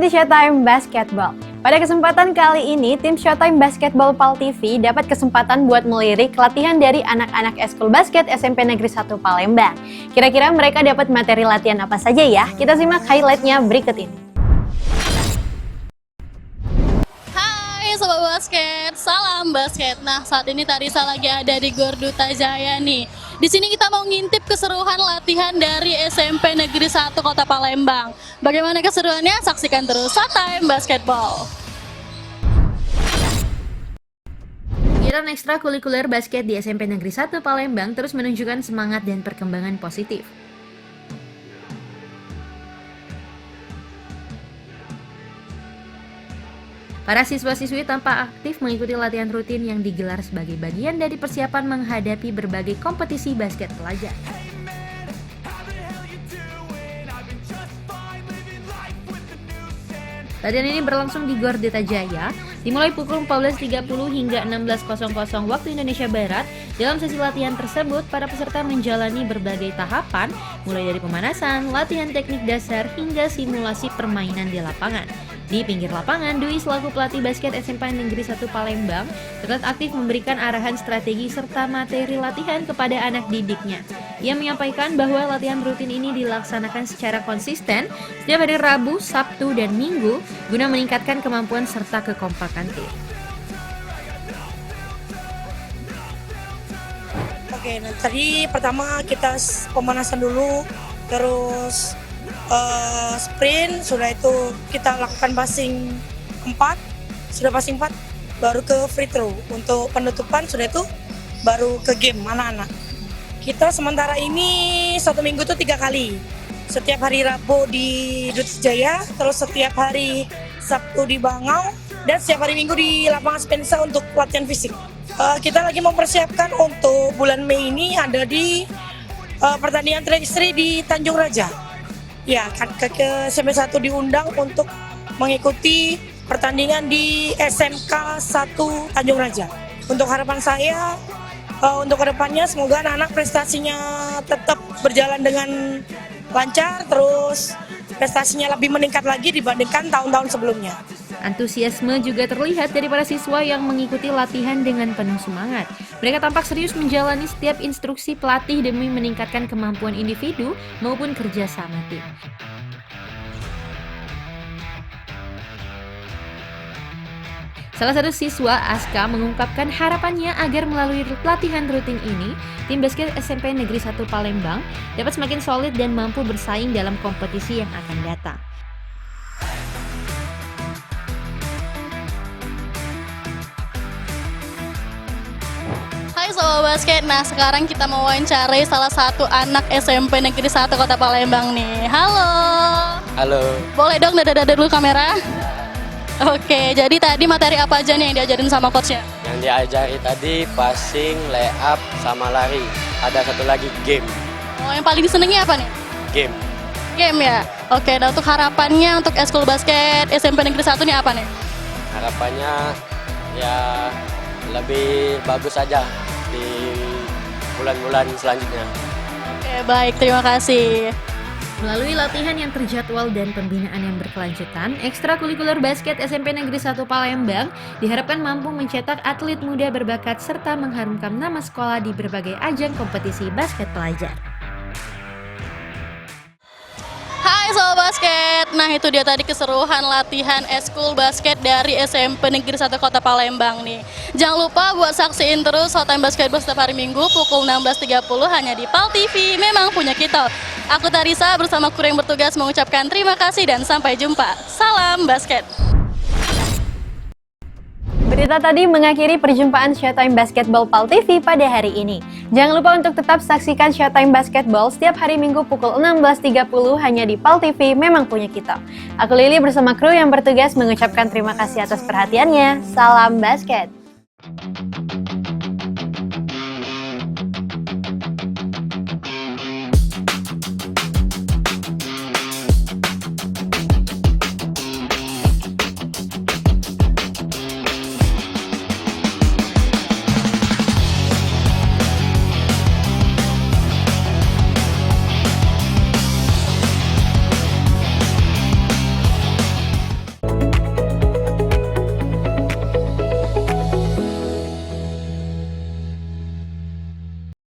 di Showtime Basketball. Pada kesempatan kali ini, tim Showtime Basketball PAL TV dapat kesempatan buat melirik latihan dari anak-anak eskul basket SMP Negeri 1 Palembang. Kira-kira mereka dapat materi latihan apa saja ya? Kita simak highlightnya berikut ini. Hai Sobat Basket, salam basket. Nah, saat ini Tarisa lagi ada di Gor Duta Jaya nih. Di sini kita mau ngintip keseruan latihan dari SMP Negeri 1 Kota Palembang. Bagaimana keseruannya? Saksikan terus Showtime Basketball. Kegiatan ekstrakurikuler basket di SMP Negeri 1 Palembang terus menunjukkan semangat dan perkembangan positif. Para siswa-siswi tampak aktif mengikuti latihan rutin yang digelar sebagai bagian dari persiapan menghadapi berbagai kompetisi basket pelajar. Latihan ini berlangsung di Gor Duta Jaya, dimulai pukul 14.30 hingga 16.00 waktu Indonesia Barat. Dalam sesi latihan tersebut, para peserta menjalani berbagai tahapan, mulai dari pemanasan, latihan teknik dasar, hingga simulasi permainan di lapangan. Di pinggir lapangan, Dwi selaku pelatih basket SMP Negeri 1 Palembang terlihat aktif memberikan arahan strategi serta materi latihan kepada anak didiknya. Ia menyampaikan bahwa latihan rutin ini dilaksanakan secara konsisten setiap hari Rabu, Sabtu, dan Minggu guna meningkatkan kemampuan serta kekompakan tim. Oke, nah tadi pertama kita pemanasan dulu, terus sprint, sudah itu kita lakukan passing 4, sudah passing 4 baru ke free throw. Untuk penutupan sudah itu baru ke game anak-anak. Kita sementara ini 1 minggu itu 3 kali. Setiap hari Rabu di Duta Jaya, terus setiap hari Sabtu di Bangau, dan setiap hari Minggu di lapangan Spensa untuk latihan fisik. Kita lagi mempersiapkan untuk bulan Mei ini ada di pertandingan tri di Tanjung Raja. Ya, ke SMP 1 diundang untuk mengikuti pertandingan di SMK 1 Tanjung Raja. Untuk harapan saya, untuk kedepannya semoga anak-anak prestasinya tetap berjalan dengan lancar, terus prestasinya lebih meningkat lagi dibandingkan tahun-tahun sebelumnya. Antusiasme juga terlihat dari para siswa yang mengikuti latihan dengan penuh semangat. Mereka tampak serius menjalani setiap instruksi pelatih demi meningkatkan kemampuan individu maupun kerja sama tim. Salah satu siswa, Aska, mengungkapkan harapannya agar melalui latihan rutin ini, tim basket SMP Negeri 1 Palembang dapat semakin solid dan mampu bersaing dalam kompetisi yang akan datang. Hai Sobat Basket, nah sekarang kita mau wawancarai salah satu anak SMP Negeri 1 Kota Palembang nih. Halo. Halo. Boleh dong dada-dada dulu kamera? Oke, jadi tadi materi apa aja nih yang diajarin sama coachnya? Yang diajari tadi passing, layup, sama lari. Ada satu lagi game. Oh, yang paling disenangi apa nih? Game. Game ya? Oke, nah untuk harapannya untuk eskul basket SMP Negeri 1 nih apa nih? Harapannya ya lebih bagus aja di bulan-bulan selanjutnya. Oke, baik, terima kasih. Melalui latihan yang terjadwal dan pembinaan yang berkelanjutan, ekstrakurikuler basket SMP Negeri 1 Palembang diharapkan mampu mencetak atlet muda berbakat serta mengharumkan nama sekolah di berbagai ajang kompetisi basket pelajar. Hai Sobat Basket, nah itu dia tadi keseruan latihan eskul basket dari SMP Negeri 1 Kota Palembang nih. Jangan lupa buat saksiin terus Showtime Basketball setiap hari Minggu pukul 16.30 hanya di PAL TV, memang punya kita. Aku Tarisa bersama kru yang bertugas mengucapkan terima kasih dan sampai jumpa. Salam basket. Berita tadi mengakhiri perjumpaan Showtime Basketball PAL TV pada hari ini. Jangan lupa untuk tetap saksikan Showtime Basketball setiap hari Minggu pukul 16.30 hanya di PAL TV, memang punya kita. Aku Lili bersama kru yang bertugas mengucapkan terima kasih atas perhatiannya. Salam basket.